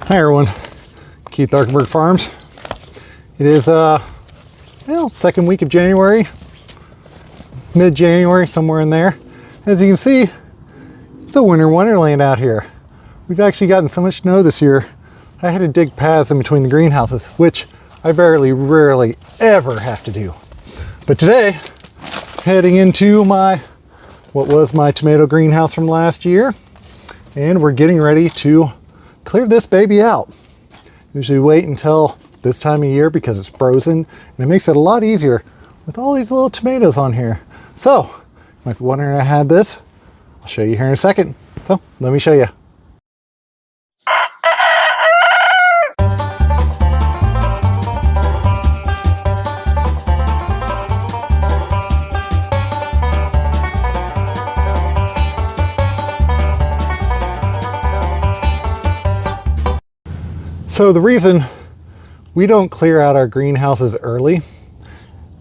Hi everyone, Keith Arkenberg Farms. It is second week of January, mid-January, somewhere in there. As you can see, it's a winter wonderland out here. We've actually gotten so much snow this year, I had to dig paths in between the greenhouses, which I rarely ever have to do. But today, heading into what was my tomato greenhouse from last year, and we're getting ready to clear this baby out. Usually wait until this time of year because it's frozen, and it makes it a lot easier with all these little tomatoes on here. So, you might be wondering I had this. I'll show you here in a second. So, let me show you. So the reason we don't clear out our greenhouses early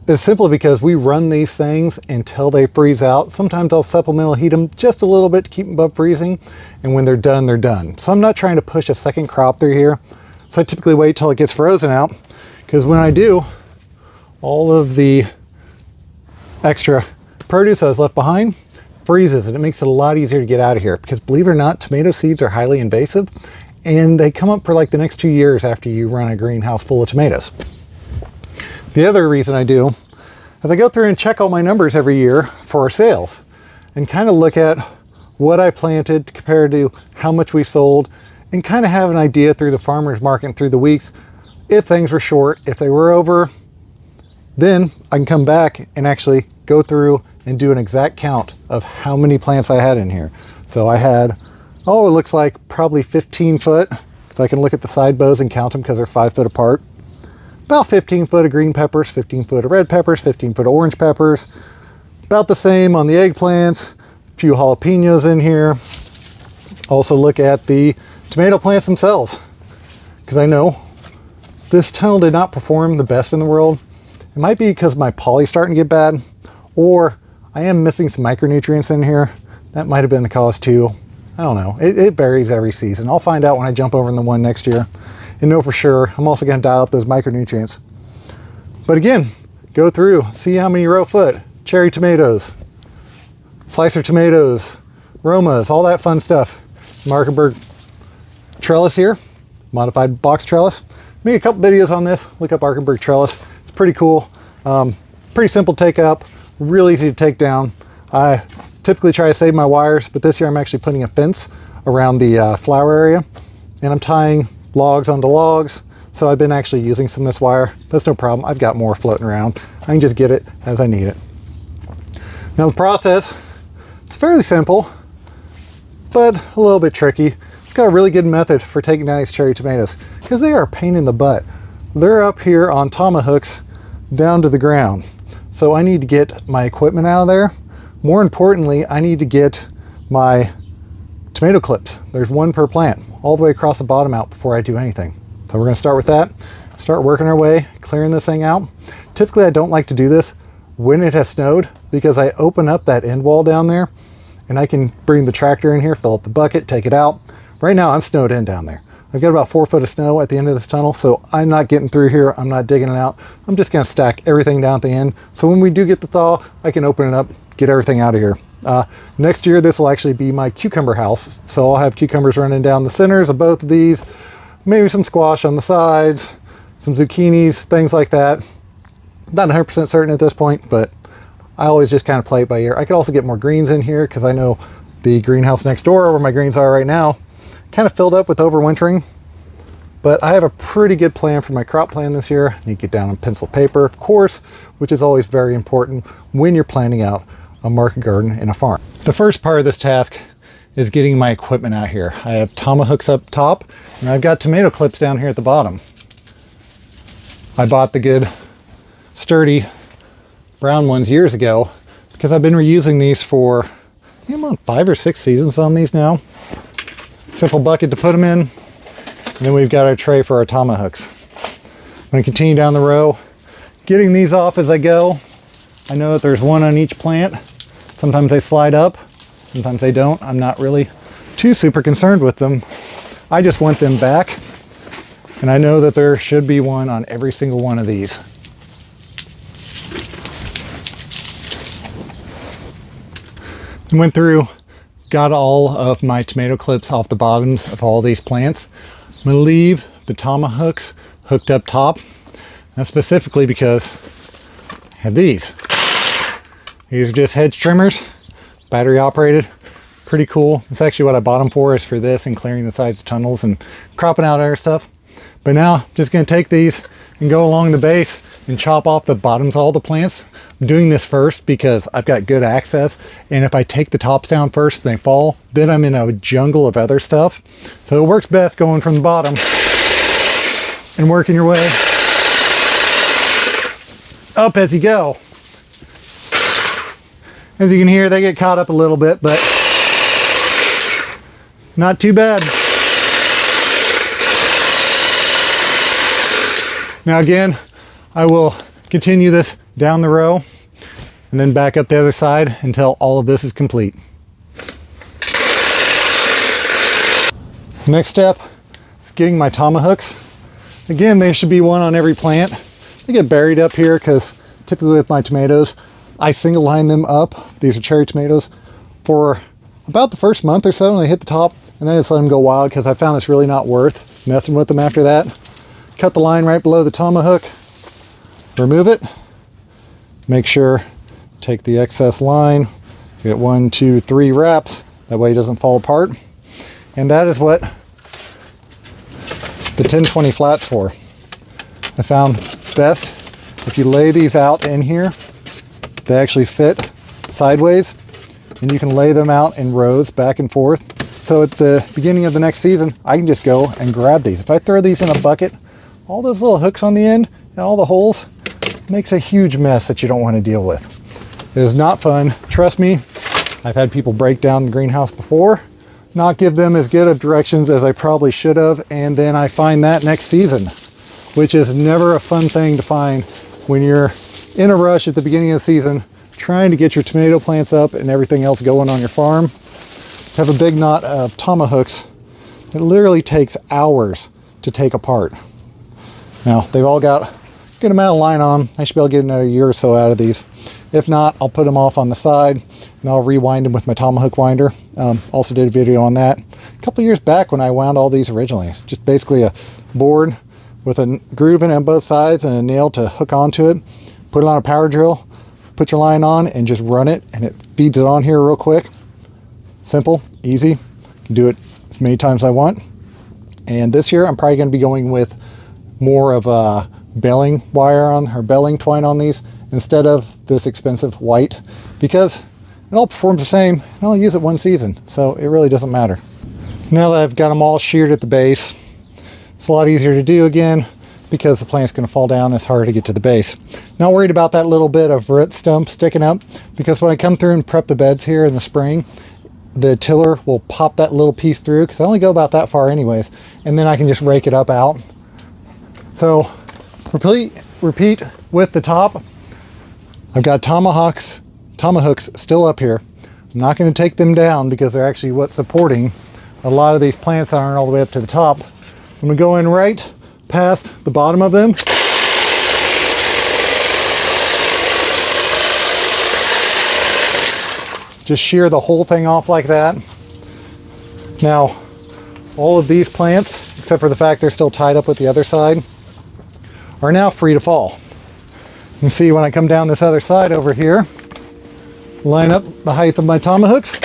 is simply because we run these things until they freeze out. Sometimes I'll supplemental heat them just a little bit to keep them above freezing, and when they're done, they're done. So I'm not trying to push a second crop through here. So I typically wait till it gets frozen out, because when I do, all of the extra produce that was left behind freezes, and it makes it a lot easier to get out of here, because believe it or not, tomato seeds are highly invasive, and they come up for like the next 2 years after you run a greenhouse full of tomatoes. The other reason I do is I go through and check all my numbers every year for our sales and kind of look at what I planted compared to how much we sold, and kind of have an idea through the farmer's market through the weeks if things were short. If they were over, then I can come back and actually go through and do an exact count of how many plants I had in here. So I had, it looks like probably 15 foot, because I can look at the side bows and count them because they're 5 foot apart. About 15 foot of green peppers, 15 foot of red peppers, 15 foot of orange peppers. About the same on the eggplants, a few jalapenos in here. Also look at the tomato plants themselves, because I know this tunnel did not perform the best in the world. It might be because my poly's starting to get bad, or I am missing some micronutrients in here. That might have been the cause too. I don't know. It varies every season. I'll find out when I jump over in the one next year and know for sure. I'm also going to dial up those micronutrients. But again, go through, see how many row foot, cherry tomatoes, slicer tomatoes, Romas, all that fun stuff. Markenberg trellis here, modified box trellis. Make a couple videos on this. Look up Arkenberg trellis. It's pretty cool. Pretty simple take up, real easy to take down. I typically try to save my wires, but this year I'm actually putting a fence around the flower area, and I'm tying logs onto logs. So I've been actually using some of this wire. That's no problem. I've got more floating around. I can just get it as I need it. Now the process, it's fairly simple, but a little bit tricky. I've got a really good method for taking down these cherry tomatoes, because they are a pain in the butt. They're up here on Tomah Hooks down to the ground. So I need to get my equipment out of there. More importantly, I need to get my tomato clips. There's one per plant, all the way across the bottom out before I do anything. So we're gonna start with that, start working our way, clearing this thing out. Typically I don't like to do this when it has snowed, because I open up that end wall down there and I can bring the tractor in here, fill up the bucket, take it out. Right now I'm snowed in down there. I've got about 4 foot of snow at the end of this tunnel, so I'm not getting through here. I'm not digging it out. I'm just gonna stack everything down at the end. So when we do get the thaw, I can open it up, get everything out of here. Next year, this will actually be my cucumber house. So I'll have cucumbers running down the centers of both of these, maybe some squash on the sides, some zucchinis, things like that. Not 100% certain at this point, but I always just kind of play it by ear. I could also get more greens in here, because I know the greenhouse next door, where my greens are right now, kind of filled up with overwintering. But I have a pretty good plan for my crop plan this year. I need to get down on pencil paper, of course, which is always very important when you're planning out a market garden in a farm. The first part of this task is getting my equipment out here. I have Tomah Hooks up top, and I've got tomato clips down here at the bottom. I bought the good, sturdy brown ones years ago, because I've been reusing these for, I'm on 5 or 6 seasons on these now. Simple bucket to put them in. And then we've got our tray for our Tomah Hooks. I'm going to continue down the row, getting these off as I go. I know that there's one on each plant. Sometimes they slide up, sometimes they don't. I'm not really too super concerned with them. I just want them back And I know that there should be one on every single one of these. Went through, got all of my tomato clips off the bottoms of all these plants. I'm going to leave the Tomah Hooks hooked up top. That's specifically because I have these. These are just hedge trimmers, battery operated. Pretty cool. It's actually what I bought them for, is for this and clearing the sides of tunnels and cropping out other stuff. But now I'm just going to take these and go along the base and chop off the bottoms of all the plants. I'm doing this first because I've got good access, and if I take the tops down first and they fall, then I'm in a jungle of other stuff. So it works best going from the bottom and working your way up as you go. As you can hear, they get caught up a little bit, but not too bad. Now again, I will continue this down the row and then back up the other side until all of this is complete. Next step is getting my Tomah Hooks. Again, there should be one on every plant. They get buried up here because typically with my tomatoes, I single line them up. These are cherry tomatoes for about the first month or so, and they hit the top, and then I just let them go wild because I found it's really not worth messing with them after that. Cut the line right below the Tomah Hook, remove it, make sure, take the excess line, get 1, 2, 3 wraps, that way it doesn't fall apart. And that is what the 1020 flat's for. I found best if you lay these out in here, they actually fit sideways, and you can lay them out in rows back and forth. So at the beginning of the next season, I can just go and grab these. If I throw these in a bucket, all those little hooks on the end and all the holes makes a huge mess that you don't want to deal with. It is not fun. Trust me, I've had people break down the greenhouse before, not give them as good of directions as I probably should have, and then I find that next season, which is never a fun thing to find when you're in a rush at the beginning of the season, trying to get your tomato plants up and everything else going on your farm. Have a big knot of Tomah Hooks. It literally takes hours to take apart. Now, they've all got a good amount of line on them. I should be able to get another year or so out of these. If not, I'll put them off on the side and I'll rewind them with my Tomah Hook winder. Also did a video on that a couple years back when I wound all these originally. It's just basically a board with a groove in it on both sides and a nail to hook onto it. Put it on a power drill, put your line on and just run it, and it feeds it on here real quick. Simple, easy. Can do it as many times as I want. And this year I'm probably going to be going with more of a baling wire on, or baling twine on these instead of this expensive white, because it all performs the same. I only use it one season, so it really doesn't matter. Now that I've got them all sheared at the base, it's a lot easier to do again because the plant's going to fall down. It's harder to get to the base. Not worried about that little bit of root stump sticking up, because when I come through and prep the beds here in the spring, the tiller will pop that little piece through, because I only go about that far anyways, and then I can just rake it up out. So repeat with the top. I've got Tomah Hooks still up here. I'm not going to take them down because they're actually what's supporting a lot of these plants that aren't all the way up to the top. I'm going to go in right past the bottom of them. Just shear the whole thing off like that. Now, all of these plants, except for the fact they're still tied up with the other side, are now free to fall. You can see when I come down this other side over here, line up the height of my Tomah Hooks.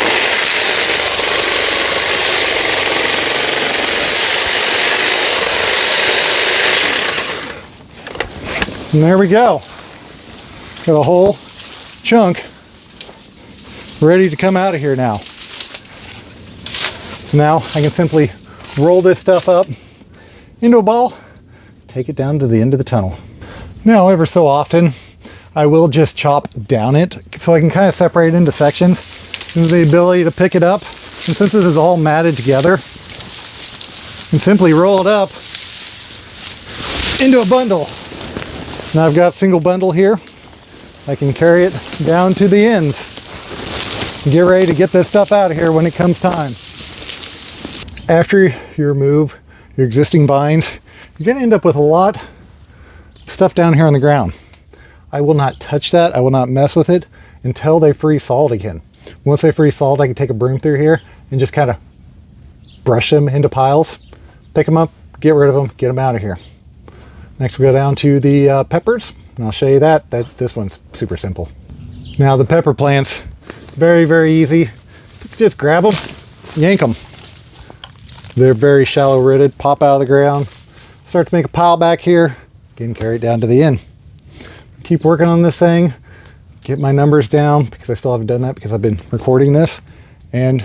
And there we go. Got a whole chunk ready to come out of here now. So now I can simply roll this stuff up into a ball, take it down to the end of the tunnel. Now, ever so often, I will just chop down it so I can kind of separate it into sections. There's the ability to pick it up, and since this is all matted together, and simply roll it up into a bundle. Now I've got a single bundle here. I can carry it down to the ends and get ready to get this stuff out of here when it comes time. After you remove your existing vines, you're going to end up with a lot of stuff down here on the ground. I will not touch that. I will not mess with it until they freeze solid again. Once they freeze solid, I can take a broom through here and just kind of brush them into piles, pick them up, get rid of them, get them out of here. Next we go down to the peppers, and I'll show you that. This one's super simple. Now the pepper plants, very, very easy. Just grab them, yank them. They're very shallow rooted, pop out of the ground, start to make a pile back here, again carry it down to the end. Keep working on this thing, get my numbers down, because I still haven't done that because I've been recording this, and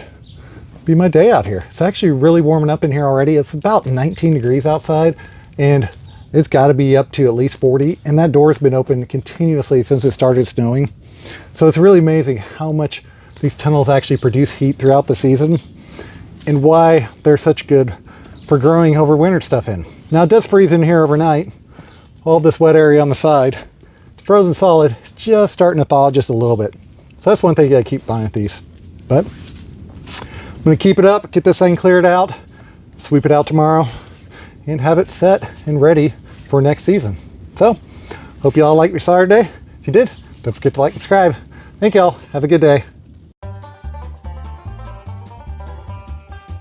be my day out here. It's actually really warming up in here already. It's about 19 degrees outside, and it's got to be up to at least 40, and that door's been open continuously since it started snowing. So it's really amazing how much these tunnels actually produce heat throughout the season, and why they're such good for growing overwintered stuff in. Now it does freeze in here overnight. All this wet area on the side, it's frozen solid. It's just starting to thaw just a little bit. So that's one thing you gotta keep fine with these. But I'm gonna keep it up, get this thing cleared out, sweep it out tomorrow, and have it set and ready for next season. So, hope you all liked what you saw today. If you did, don't forget to like and subscribe. Thank y'all. Have a good day.